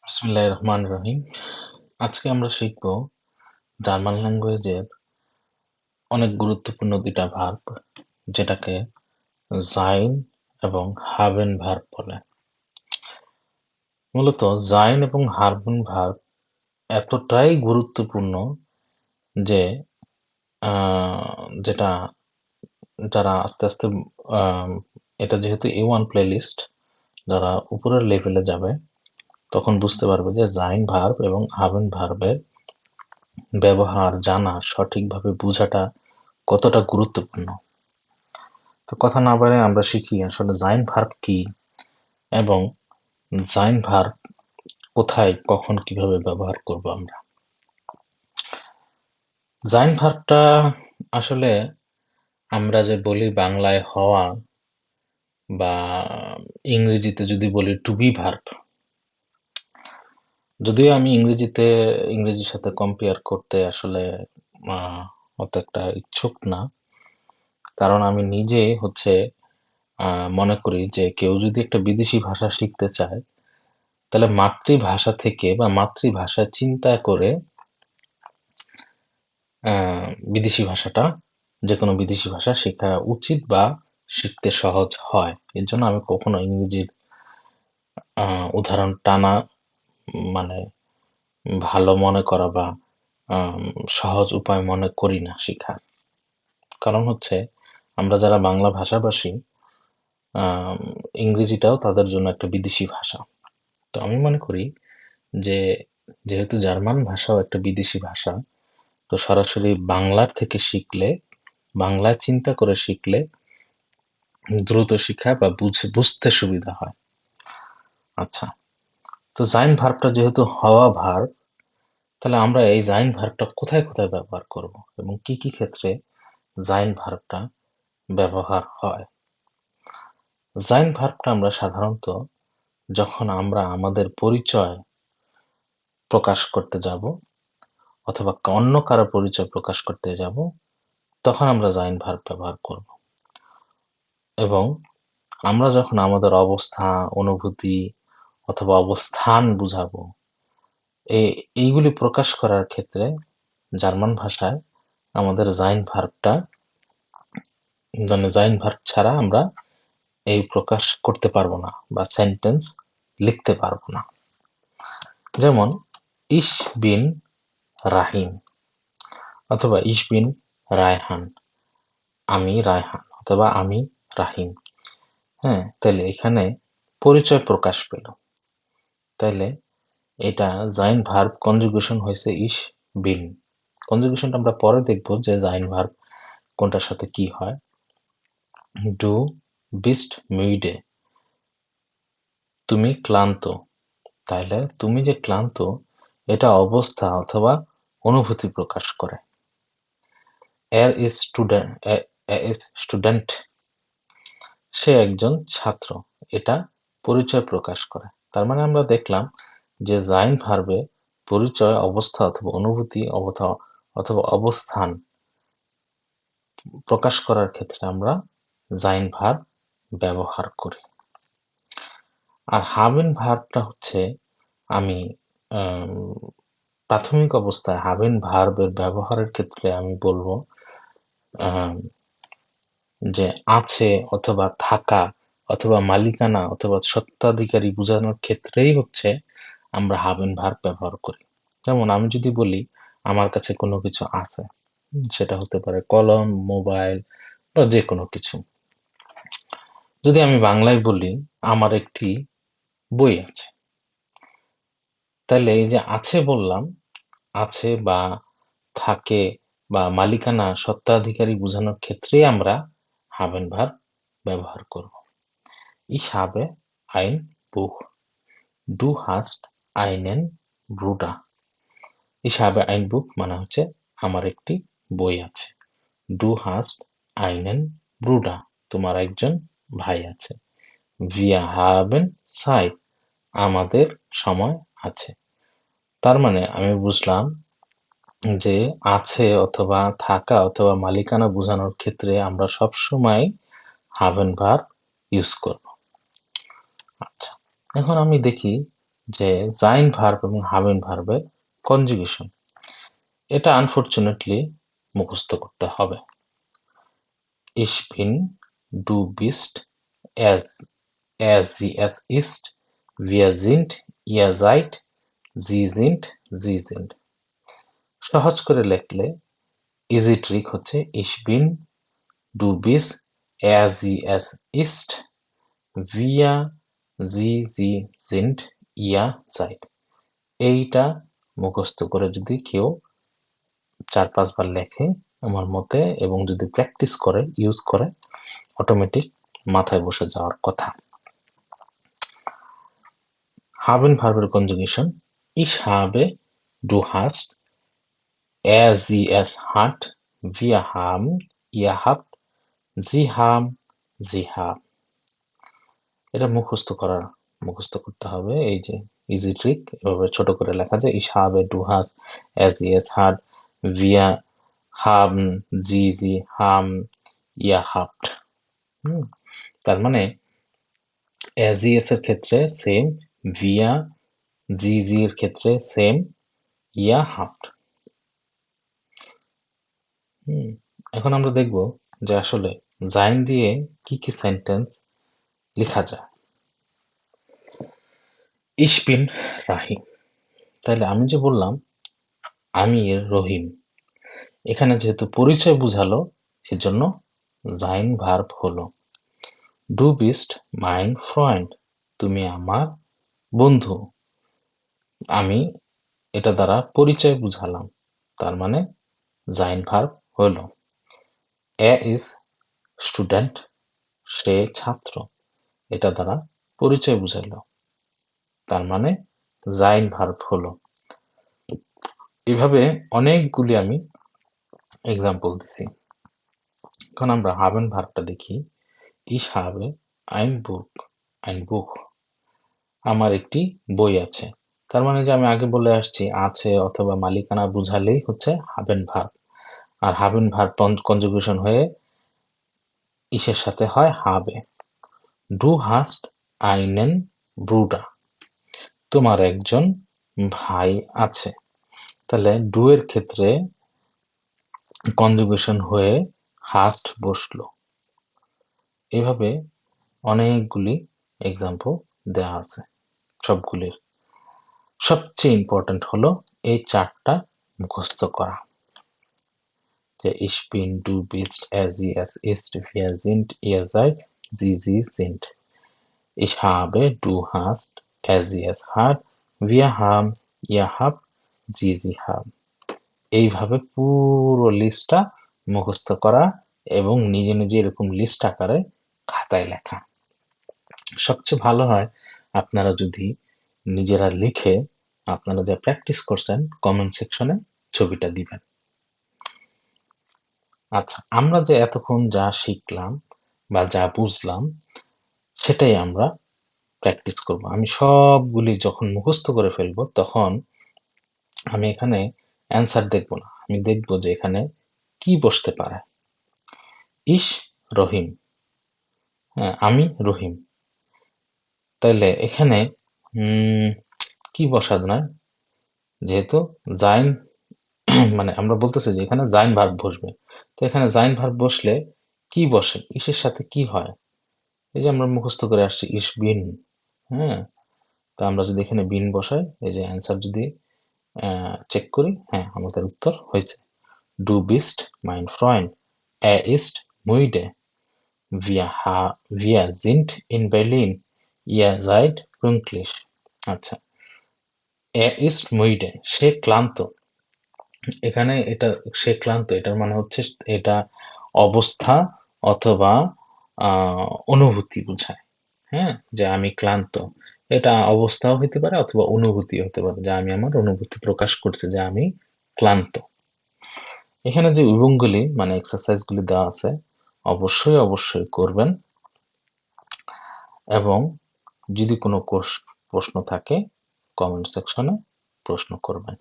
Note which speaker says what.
Speaker 1: বিসমিল্লাহির রহমানির রহিম। আজকে আমরা শিখব জার্মান ল্যাঙ্গুয়েজের অনেক গুরুত্বপূর্ণ ২ টা ভার্ব, যেটাকে sein এবং haben ভার্ব বলে। মূলত sein এবং haben ভার্ব এতটাই গুরুত্বপূর্ণ যে যেটা যারা আস্তে, আস্তে আম এটা যেহেতু A1 প্লেলিস্ট, যারা উপরের লেভেলে যাবে তখন বুঝতে পারবে যে sein ভার্ব এবং haben ভার্বের ব্যবহার জানা, সঠিকভাবে বুঝাটা কতটা গুরুত্বপূর্ণ। তো কথা না বাড়ায় আমরা শিখি আসলে জাইন ভার্ব কি এবং জাইন ভার্ব কোথায়, কখন, কিভাবে ব্যবহার করব আমরা। জাইন ভার্বটা আসলে আমরা যে বলি বাংলায় হওয়া বা ইংরেজিতে যদি বলি টু বি ভার্ব, যদিও আমি ইংরেজির সাথে কম্পেয়ার করতে আসলে অত একটা ইচ্ছুক না, কারণ আমি নিজে মনে করি যে কেউ যদি একটা বিদেশি ভাষা শিখতে চায় তাহলে মাতৃভাষা থেকে বা মাতৃভাষা চিন্তা করে বিদেশি ভাষাটা, যেকোনো বিদেশি ভাষা শেখা উচিত বা শিখতে সহজ হয়। এর জন্য আমি কখনো ইংরেজির উদাহরণ টানা মানে ভালো মনে করা বা আম সহজ উপায় মনে করি না শিখার। কারণ আমরা যারা বাংলা ভাষাভাষী, আম ইংরেজিটাও তাদের জন্য একটা বিদেশি ভাষা। তো আমি মনে করি যে যেহেতু জার্মান ভাষাও একটা বিদেশি ভাষা, তো সরাসরি বাংলার থেকে শিখলে, বাংলায় চিন্তা করে শিখলে দ্রুত শিখা বা বুঝতে সুবিধা হয়। আচ্ছা, তো জাইন ভার্বটা যেহেতু হওয়া ভার্ব, তাহলে আমরা এই জাইন ভার্বটা কোথায় কোথায় ব্যবহার করব এবং কি কি ক্ষেত্রে জাইন ভার্বটা ব্যবহার হয়। জাইন ভার্বটা আমরা সাধারণত যখন আমরা আমাদের পরিচয় প্রকাশ করতে যাব অথবা অন্য কারো পরিচয় প্রকাশ করতে যাব, তখন আমরা জাইন ভার্ব ব্যবহার করব। এবং আমরা যখন আমাদের অবস্থা, অনুভূতি অথবা অবস্থান বুঝাবো, এইগুলি প্রকাশ করার ক্ষেত্রে জার্মান ভাষায় আমাদের জাইন ভার্বটা, জাইন ভার্ব ছাড়া আমরা এই প্রকাশ করতে পারবো না বা সেন্টেন্স লিখতে পারবো না। যেমন ইশ বিন রাহিম অথবা ইশ বিন রায়হান, আমি রায়হান অথবা আমি রাহিম। হ্যাঁ, তাহলে এখানে পরিচয় প্রকাশ পেল। তাইলে এটা জাইন ভার্ব কনজুগেশন হয়েছে ইশ বিন। কনজুগেশনটা আমরা পরে দেখবো যে জাইন ভার্ব কোনটার সাথে কি হয়। ডু বিস্ট মুইডে, তুমি ক্লান্ত। তাইলে তুমি যে ক্লান্ত, এটা অবস্থা অথবা অনুভূতি প্রকাশ করে। এর ইজ স্টুডেন্ট, ইজ স্টুডেন্ট, সে একজন ছাত্র, এটা পরিচয় প্রকাশ করে। তার মানে আমরা দেখলাম যে জাইন ভার্বে পরিচয়, অবস্থা অথবা অনুভূতি অথবা অবস্থান প্রকাশ করার ক্ষেত্রে আমরা জাইন ভার্ব ব্যবহার করি। আর হাবেন ভার্বটা আমি প্রাথমিক অবস্থায় হাবেন ভার্বের ব্যবহারের ক্ষেত্রে আমি বলবো যে আছে অথবা থাকা অথবা মালিকানা অথবা স্বত্বাধিকারী বোঝানোর ক্ষেত্রেই আমরা হাবেন ভার্ব ব্যবহার করি। যেমন আমি যদি বলি আমার কাছে কোনো কিছু আছে, সেটা হতে পারে কলম, মোবাইল বা যে কোনো কিছু। যদি আমি বাংলায় বলি আমার একটি বই আছে, তাহলে এই যে আছে বললাম, আছে বা থাকে বা মালিকানা, স্বত্বাধিকারী বোঝানোর ক্ষেত্রেই আমরা হাবেন ভার্ব ব্যবহার করব। Ich habe ein Buch. Du hast einen Bruder. Ich habe ein Buch মানে আমার একটি বই আছে। Du hast einen Bruder, তোমার একজন ভাই আছে। Wir haben Zeit, আমাদের সময় আছে। তার মানে আমি বুঝলাম যে আছে অথবা থাকা অথবা মালিকানা বোঝানোর ক্ষেত্রে আমরা সবসময় হাবেন ভার্ব ইউজ করব। আচ্ছা, এখন আমি দেখি যে জাইন ভার্ব এবং হাবেন ভার্বের কনজুগেশন, এটা আনফরচুনেটলি মুখস্থ করতে হবে। Ich bin, du bist, er, sie, es ist, wir sind, ihr seid, sie sind, sie sind। সহজ করে লিখলে ইজি ট্রিক হচ্ছে ich bin, du bist, er, sie, es ist, wir, sie sind, ihr seid। এইটা মুখস্থ করে যদি কেউ 4-5 বার লেখে আমার মতে, এবং যদি প্র্যাকটিস করে, ইউজ করে, অটোমেটিক মাথায় বসে যাওয়ার কথা। haben ভার্বের conjugation ich habe, du hast, er, sie, es hat, wir haben, ihr habt, sie haben, sie haben। এটা মুখস্থ করতে হবে। এই যে ইজি ট্রিক, এভাবে ছোট করে লেখা যায় ich habe, du hast, er, sie, es hat, wir haben, sie haben, ihr habt। তার মানে er, sie, es এর ক্ষেত্রে সেম, wir, sie এর ক্ষেত্রে সেম, ihr habt। এখন আমরা দেখব যে আসলে জাইন দিয়ে কি কি সেন্টেন্স লেখা যায়। ich bin রাহিম, তাহলে আমি যে বললাম আমি রহিম, এখানে যেহেতু পরিচয় বুঝালো এজন্য জাইন ভার্ব হলো du bist mein Freund, তুমি আমার বন্ধু। আমি এটা দ্বারা পরিচয় বুঝালাম, তার মানে জাইন ভার্ব হলো er ist Student, সে ছাত্র, এটা দ্বারা পরিচয় বুঝাইলো, তার মানে জাইন ভার্ব হলো। এভাবে অনেকগুলি আমি এক্সাম্পল দিছি। এখন আমরা হাবেন ভার্বটা দেখি। ich habe ein Buch, আমার একটি বই আছে। তার মানে যে আমি আগে বলে আসছি আছে অথবা মালিকানা বুঝালেই হচ্ছে হাবেন ভার্ব। আর হাবেন ভার্ব কনজুগেশন হয়ে ইসের সাথে হয় habe। du hast einen Bruder, তোমার একজন ভাই আছে। তাহলে ডু এর ক্ষেত্রে কনজুগেশন হয়ে hast বসলো। এভাবে অনেকগুলি এক্সাম্পল দেওয়া আছে। সবগুলির সবচেয়ে ইম্পর্টেন্ট হলো এই 4টা মুখস্থ করা, যে ich bin, du bist, er, sie, es ist, wir sind, ihr seid, sie sind। ich habe, du hast, er, sie, es hat, wir haben, ihr habt, sie haben। এইভাবে পুরো লিস্টটা মুখস্থ করা এবং নিজে নিজে এরকম লিস্ট আকারে খাতায় লেখা। সবচেয়ে ভালো হয় আপনারা যদি নিজেরা লিখে আপনারা যা প্র্যাকটিস করছেন কমেন্ট সেকশনে ছবিটা দিবেন। আচ্ছা, আমরা যে এতক্ষণ যা শিখলাম বা যা বুঝলাম সেটাই আমরা প্র্যাকটিস করব। আমি সবগুলি যখন মুখস্থ করে ফেলবো তখন আমি এখানে অ্যান্সার দেখব না, আমি দেখব যে এখানে কি বসতে পারে। ইস রহিম, হ্যাঁ আমি রহিম, তাহলে এখানে কি বসা যায়, যেহেতু জাইন মানে আমরা বলতেছি যে এখানে জাইন ভার্ব বসবে, তো এখানে জাইন ভার্ব বসলে কি বসে, ইসের সাথে কি হয়, এই যে আমরা মুখস্থ করে আসছি ইস বিন। হ্যাঁ, তো আমরা যদি এখানে বিন বসাই, এই যে অ্যান্সার যদি চেক করি, হ্যাঁ আমাদের উত্তর হয়েছে du bist mein Freund, er ist müde, wir sind in Berlin, ihr seid pünktlich। আচ্ছা, er ist müde, সে ক্লান্ত। এখানে এটা সে ক্লান্ত, এটার মানে হচ্ছে এটা অবস্থা অথবা অনুভূতি বোঝায়। হ্যাঁ, যে আমি ক্লান্ত, এটা অবস্থাও হতে পারে অথবা অনুভূতি হতে পারে, যে আমি আমার অনুভূতি প্রকাশ করছি যে আমি ক্লান্ত। এখানে যে উইবংগুলি মানে এক্সারসাইজ গুলি দেওয়া আছে অবশ্যই করবেন, এবং যদি কোনো প্রশ্ন থাকে কমেন্ট সেকশনে প্রশ্ন করবেন।